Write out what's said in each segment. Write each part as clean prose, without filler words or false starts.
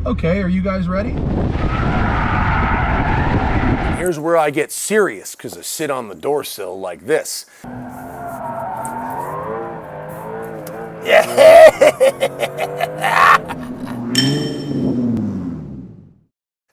Okay, are you guys ready? Here's where I get serious, because I sit on the door sill like this. Yeah!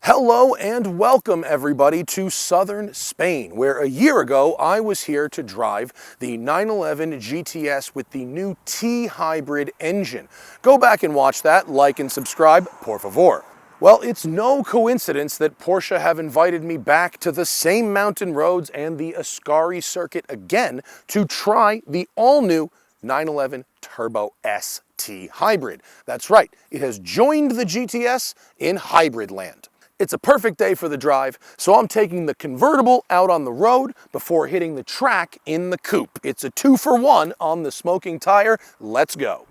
Hello and welcome everybody to southern Spain, where a year ago I was here to drive the 911 GTS with the new T-hybrid engine. Go back and watch that, like and subscribe, por favor. Well, it's no coincidence that Porsche have invited me back to the same mountain roads and the Ascari Circuit again to try the all-new 911 Turbo ST Hybrid. That's right, it has joined the GTS in hybrid land. It's a perfect day for the drive, so I'm taking the convertible out on the road before hitting the track in the coupe. It's a 2-for-1 on the smoking tire. Let's go.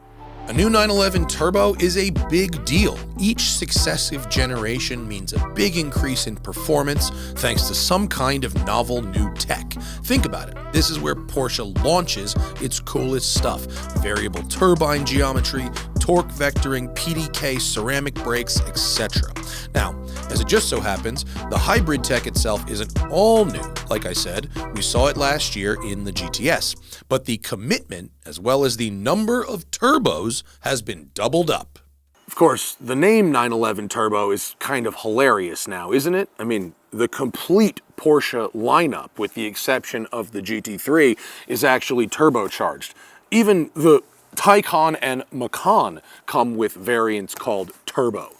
A new 911 Turbo is a big deal. Each successive generation means a big increase in performance thanks to some kind of novel new tech. Think about it. This is where Porsche launches its coolest stuff. Variable turbine geometry, torque vectoring, PDK, ceramic brakes, etc. Now, as it just so happens, the hybrid tech itself isn't all new. Like I said, we saw it last year in the GTS. But the commitment, as well as the number of turbos, has been doubled up. Of course, the name 911 Turbo is kind of hilarious now, isn't it? I mean, the complete Porsche lineup, with the exception of the GT3, is actually turbocharged. Even the Taycan and Macan come with variants called Turbo.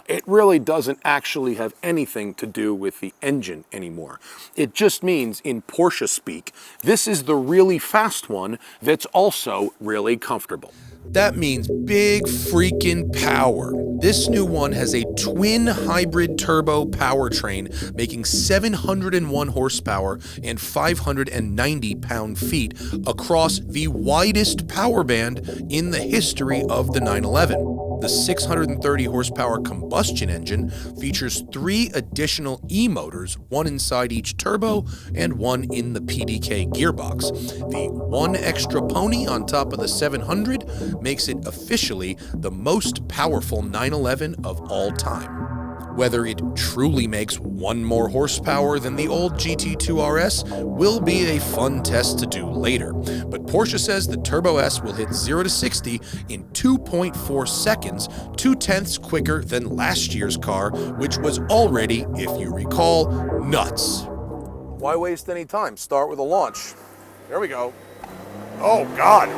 It really doesn't actually have anything to do with the engine anymore. It just means, in Porsche speak, this is the really fast one that's also really comfortable. That means big freaking power. This new one has a twin hybrid turbo powertrain, making 701 horsepower and 590 pound-feet across the widest power band in the history of the 911. The 630 horsepower combustion engine features 3 additional E-motors, one inside each turbo and one in the PDK gearbox. The one extra pony on top of the 700 makes it officially the most powerful 911 of all time. Whether it truly makes 1 more horsepower than the old GT2 RS will be a fun test to do later. But Porsche says the Turbo S will hit 0 to 60 in 2.4 seconds, 0.2 quicker than last year's car, which was already, if you recall, nuts. Why waste any time? Start with a launch. There we go. Oh, God.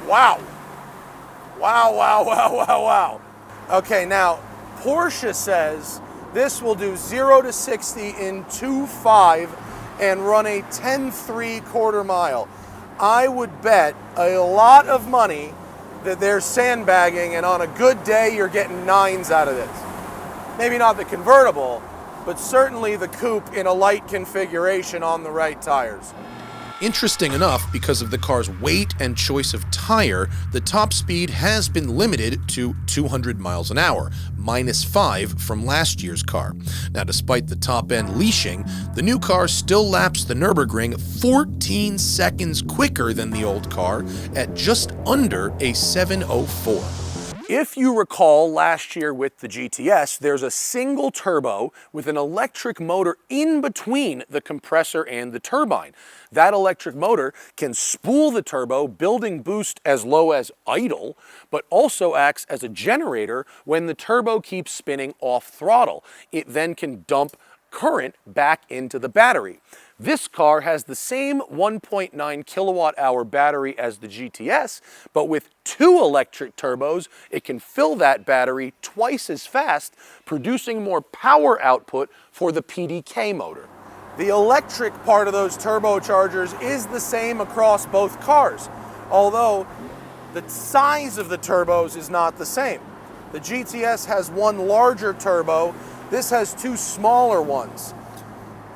Wow. Wow. Okay, now, Porsche says this will do 0 to 60 in 2.5 and run a 10.3 quarter mile. I would bet a lot of money that they're sandbagging, and on a good day, you're getting 9s out of this. Maybe not the convertible, but certainly the coupe in a light configuration on the right tires. Interesting enough, because of the car's weight and choice of tire, the top speed has been limited to 200 miles an hour, -5 from last year's car. Now, despite the top-end leashing, the new car still laps the Nürburgring 14 seconds quicker than the old car at just under a 704. If you recall last year with the GTS, there's a single turbo with an electric motor in between the compressor and the turbine. That electric motor can spool the turbo, building boost as low as idle, but also acts as a generator when the turbo keeps spinning off throttle. It then can dump current back into the battery. This car has the same 1.9 kilowatt-hour battery as the GTS, but with 2 electric turbos, it can fill that battery twice as fast, producing more power output for the PDK motor. The electric part of those turbochargers is the same across both cars, although the size of the turbos is not the same. The GTS has 1 larger turbo, this has 2 smaller ones.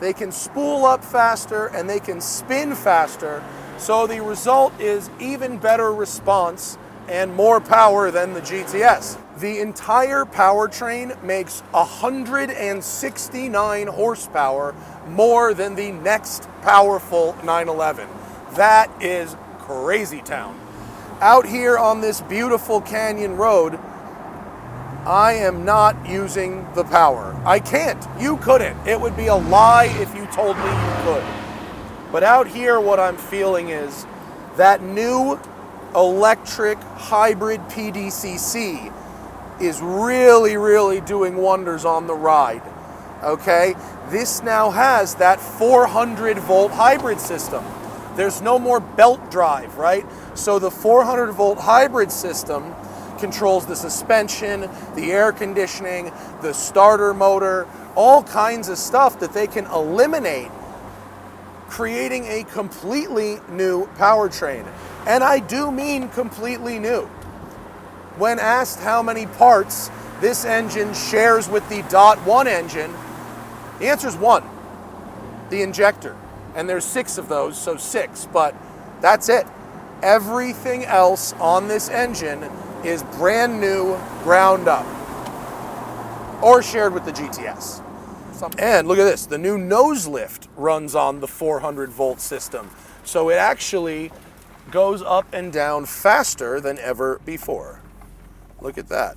They can spool up faster and they can spin faster, so the result is even better response and more power than the GTS. The entire powertrain makes 169 horsepower more than the next powerful 911. That is crazy town. out here on this beautiful canyon road, I am not using the power. I can't. You couldn't. It would be a lie if you told me you could. But out here, what I'm feeling is that new electric hybrid PDCC is really, really doing wonders on the ride. Okay? This now has that 400 volt hybrid system. There's no more belt drive, right? So the 400 volt hybrid system controls the suspension, the air conditioning, the starter motor, all kinds of stuff that they can eliminate, creating a completely new powertrain. And I do mean completely new. When asked how many parts this engine shares with the .1 engine, the answer is one, the injector. And there's 6 of those, so 6, but that's it. Everything else on this engine is brand new, ground up, or shared with the GTS. And look at this, the new nose lift runs on the 400 volt system. So it actually goes up and down faster than ever before. Look at that.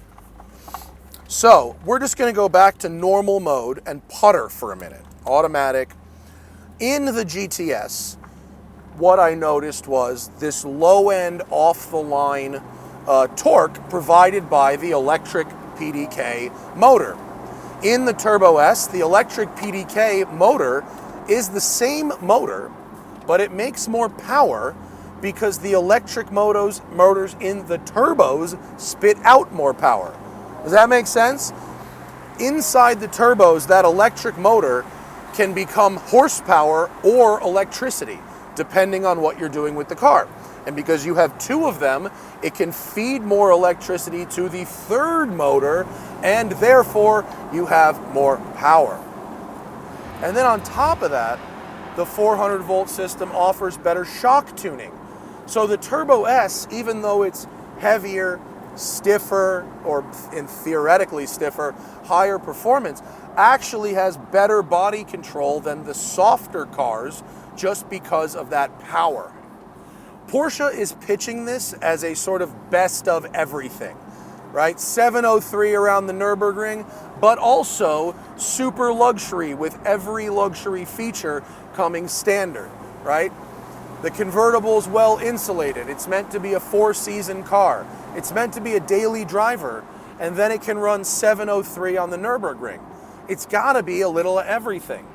So we're just gonna go back to normal mode and putter for a minute, automatic. In the GTS, what I noticed was this low-end, off-the-line torque provided by the electric PDK motor. In the Turbo S, the electric PDK motor is the same motor, but it makes more power because the electric motors in the turbos spit out more power. Does that make sense? Inside the turbos, that electric motor can become horsepower or electricity, depending on what you're doing with the car. And because you have 2 of them, it can feed more electricity to the 3rd motor, and therefore you have more power. And then on top of that, the 400 volt system offers better shock tuning. So the Turbo S, even though it's heavier, stiffer, or in theoretically stiffer, higher performance, actually has better body control than the softer cars just because of that power. Porsche is pitching this as a sort of best of everything, right? 703 around the Nürburgring, but also super luxury with every luxury feature coming standard, right? The convertible is well insulated. It's meant to be a 4-season car. It's meant to be a daily driver, and then it can run 703 on the Nürburgring. It's gotta be a little of everything.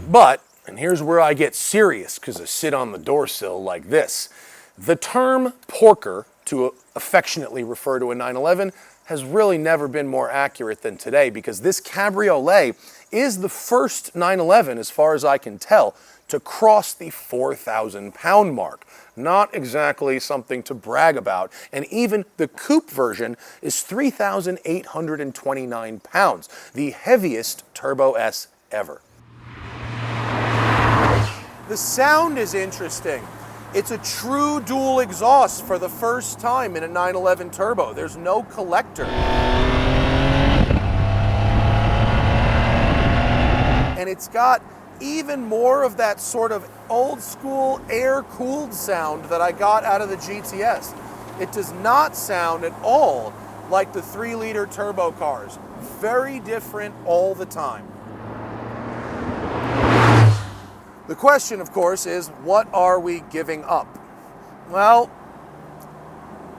But, and here's where I get serious because I sit on the door sill like this. The term porker, to affectionately refer to a 911, has really never been more accurate than today because this cabriolet is the first 911, as far as I can tell, to cross the 4,000 pound mark. Not exactly something to brag about. And even the coupe version is 3,829 pounds, the heaviest Turbo S ever. The sound is interesting. It's a true dual exhaust for the first time in a 911 Turbo. There's no collector. And it's got even more of that sort of old school air-cooled sound that I got out of the GTS. It does not sound at all like the 3-liter turbo cars. Very different all the time. The question, of course, is what are we giving up? Well,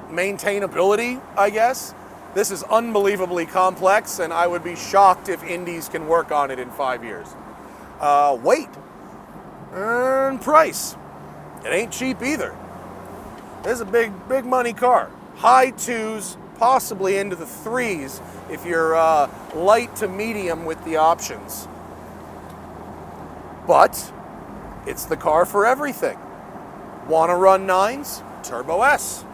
maintainability, I guess. This is unbelievably complex, and I would be shocked if Indies can work on it in 5 years. Weight and price. It ain't cheap either. This is a big money car. High 2s, possibly into the 3s if you're light to medium with the options. But it's the car for everything. Want to run 9s? Turbo S.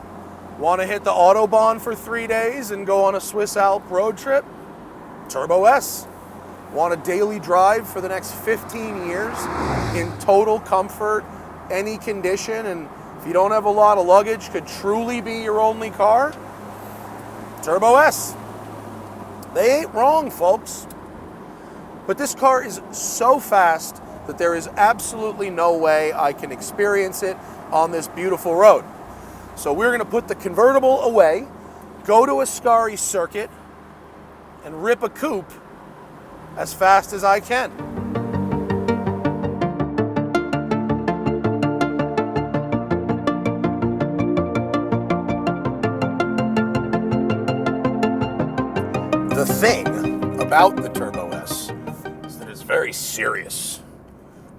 Want to hit the Autobahn for 3 days and go on a Swiss Alp road trip? Turbo S. Want a daily drive for the next 15 years in total comfort, any condition, and if you don't have a lot of luggage, could truly be your only car? Turbo S. They ain't wrong, folks. But this car is so fast that there is absolutely no way I can experience it on this beautiful road. So we're gonna put the convertible away, go to Ascari Circuit, and rip a coupe as fast as I can. The thing about the Turbo S is that it's very serious.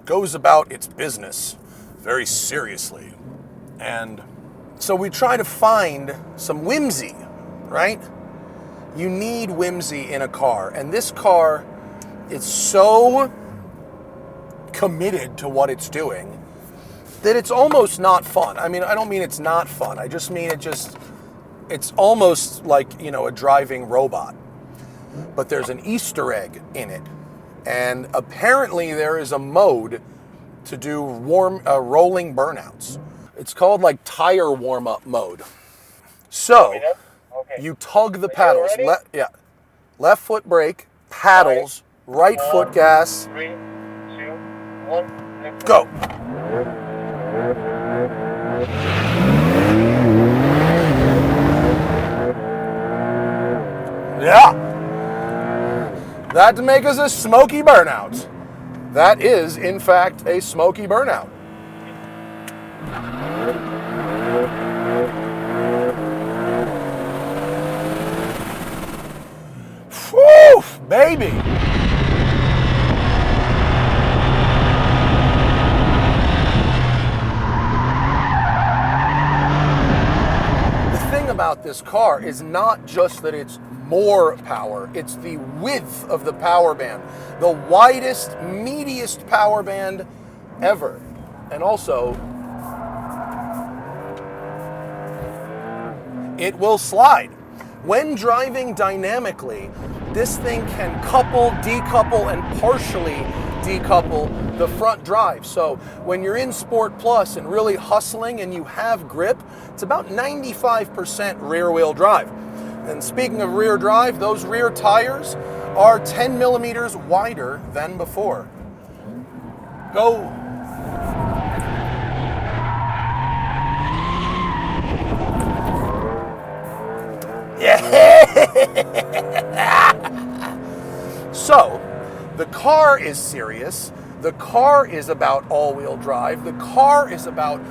Goes about its business very seriously. And so we try to find some whimsy, right? You need whimsy in a car. And this car is so committed to what it's doing that it's almost not fun. I mean, I don't mean it's not fun. I just mean it's almost like, you know, a driving robot. But there's an Easter egg in it. And apparently there is a mode to do rolling burnouts. It's called like tire warm-up mode. So you tug the paddles. Left foot brake, paddles, right foot gas. 3, 2, 1, go. Yeah. That to make us a smoky burnout. That is, in fact, a smoky burnout. Whew, baby. The thing about this car is not just that it's more power, it's the width of the power band, the widest, meatiest power band ever. And also, it will slide. When driving dynamically, this thing can couple, decouple, and partially decouple the front drive. So when you're in Sport Plus and really hustling and you have grip, it's about 95% rear wheel drive. And speaking of rear drive, those rear tires are 10 millimeters wider than before. Go. Yeah. So, the car is serious. The car is about all-wheel drive. The car is about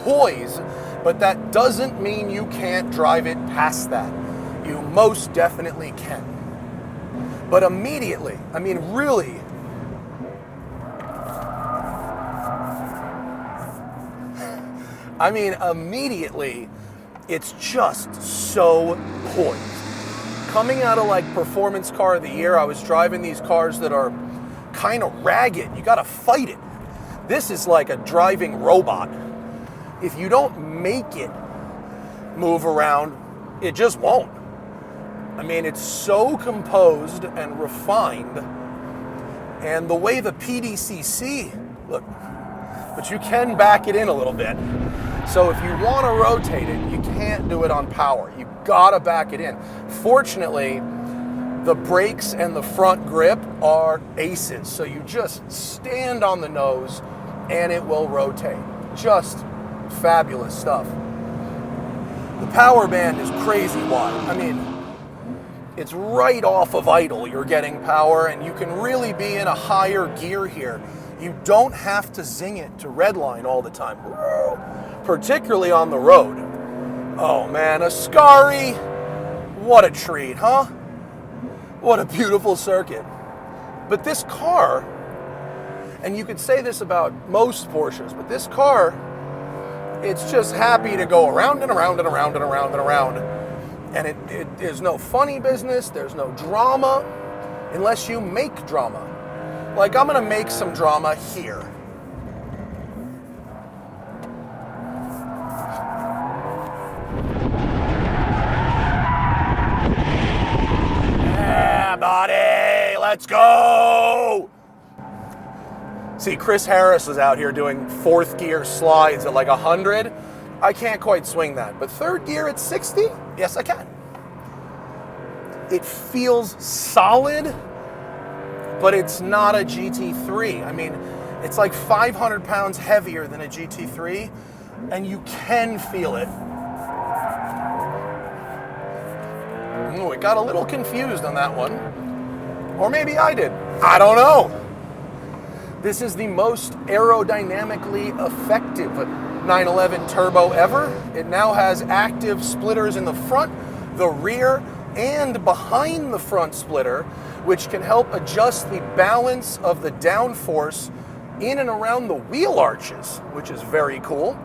poise, but that doesn't mean you can't drive it past that. You most definitely can. But immediately, I mean really, immediately, it's just so poised. Coming out of like Performance Car of the Year, I was driving these cars that are kind of ragged. You gotta fight it. This is like a driving robot. If you don't make it move around, it just won't. I mean, it's so composed and refined. And the way the PDCC, look, but you can back it in a little bit. So if you want to rotate it, you can't do it on power. You gotta back it in. Fortunately, the brakes and the front grip are aces. So you just stand on the nose and it will rotate. Just fabulous stuff. The power band is crazy wide. I mean, it's right off of idle, you're getting power, and you can really be in a higher gear here. You don't have to zing it to redline all the time, particularly on the road. Oh man, Ascari, what a treat, huh? What a beautiful circuit. But this car, and you could say this about most Porsches, but this car, it's just happy to go around and around and around and around and around. And there's no funny business, there's no drama, unless you make drama. Like, I'm gonna make some drama here. Yeah, buddy, let's go! See, Chris Harris is out here doing fourth gear slides at like 100. I can't quite swing that, but third gear at 60? Yes, I can. It feels solid, but it's not a GT3. I mean, it's like 500 pounds heavier than a GT3, and you can feel it. Ooh, it got a little confused on that one. Or maybe I did. I don't know. This is the most aerodynamically effective 911 turbo ever. It now has active splitters in the front, the rear, and behind the front splitter, which can help adjust the balance of the downforce in and around the wheel arches, which is very cool.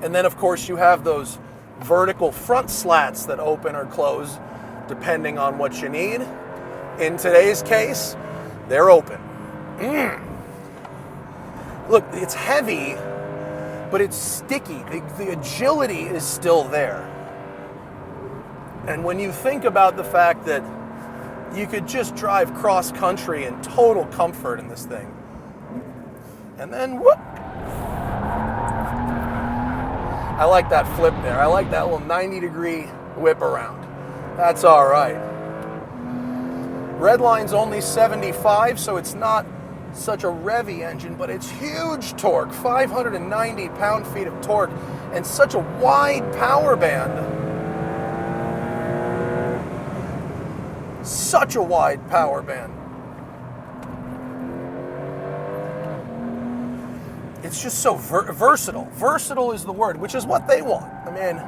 And then, of course, you have those vertical front slats that open or close depending on what you need. In today's case, they're open. Look, it's heavy, but it's sticky. The agility is still there. And when you think about the fact that you could just drive cross country in total comfort in this thing, and then whoop. I like that flip there. I like that little 90-degree whip around. That's all right. Redline's only 75, so it's not such a revvy engine, but it's huge torque, 590 pound-feet of torque, and such a wide power band. Such a wide power band. It's just so versatile. Versatile is the word, which is what they want. I mean,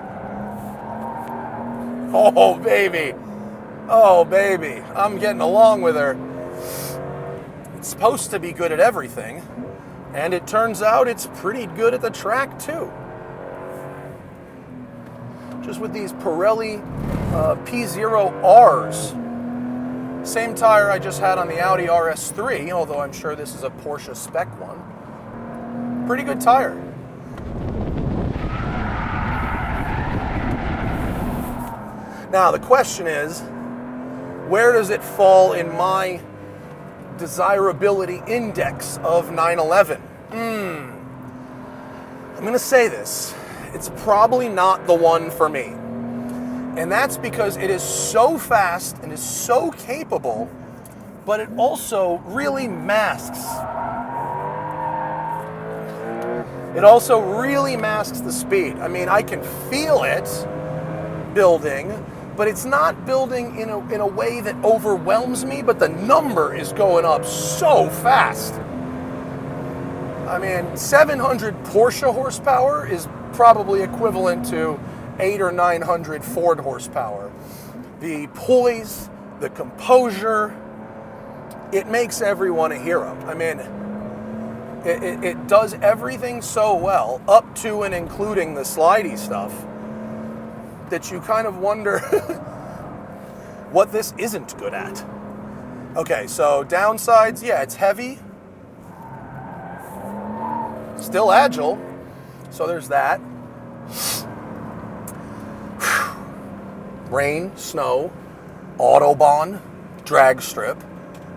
oh baby. Oh baby. I'm getting along with her. It's supposed to be good at everything, and it turns out it's pretty good at the track too. Just with these Pirelli P0Rs. Same tire I just had on the Audi RS3, although I'm sure this is a Porsche spec one. Pretty good tire. Now the question is, where does it fall in my desirability index of 911? I'm going to say this. It's probably not the one for me. And that's because it is so fast and is so capable, but it also really masks. It also really masks the speed. I mean, I can feel it building, but it's not building in a way that overwhelms me, but the number is going up so fast. I mean, 700 Porsche horsepower is probably equivalent to 800 or 900 Ford horsepower. The poise, the composure, it makes everyone a hero. I mean, it does everything so well, up to and including the slidey stuff, that you kind of wonder what this isn't good at. Okay, so downsides, yeah, it's heavy, still agile, so there's that. Rain, snow, Autobahn, drag strip,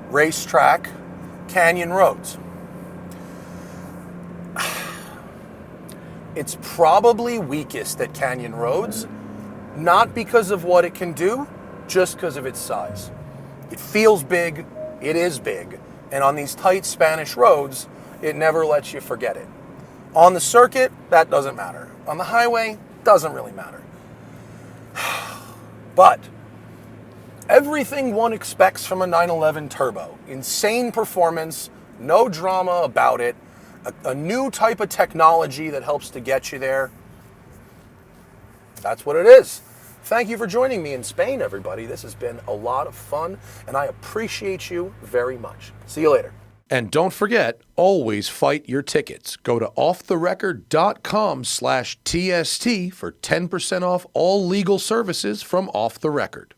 racetrack, canyon roads. It's probably weakest at canyon roads, not because of what it can do, just because of its size. It feels big, it is big, and on these tight Spanish roads, it never lets you forget it. On the circuit, that doesn't matter. On the highway, doesn't really matter. But everything one expects from a 911 turbo, insane performance, no drama about it, a new type of technology that helps to get you there. That's what it is. Thank you for joining me in Spain, everybody. This has been a lot of fun, and I appreciate you very much. See you later. And don't forget, always fight your tickets. Go to offtherecord.com/TST for 10% off all legal services from Off the Record.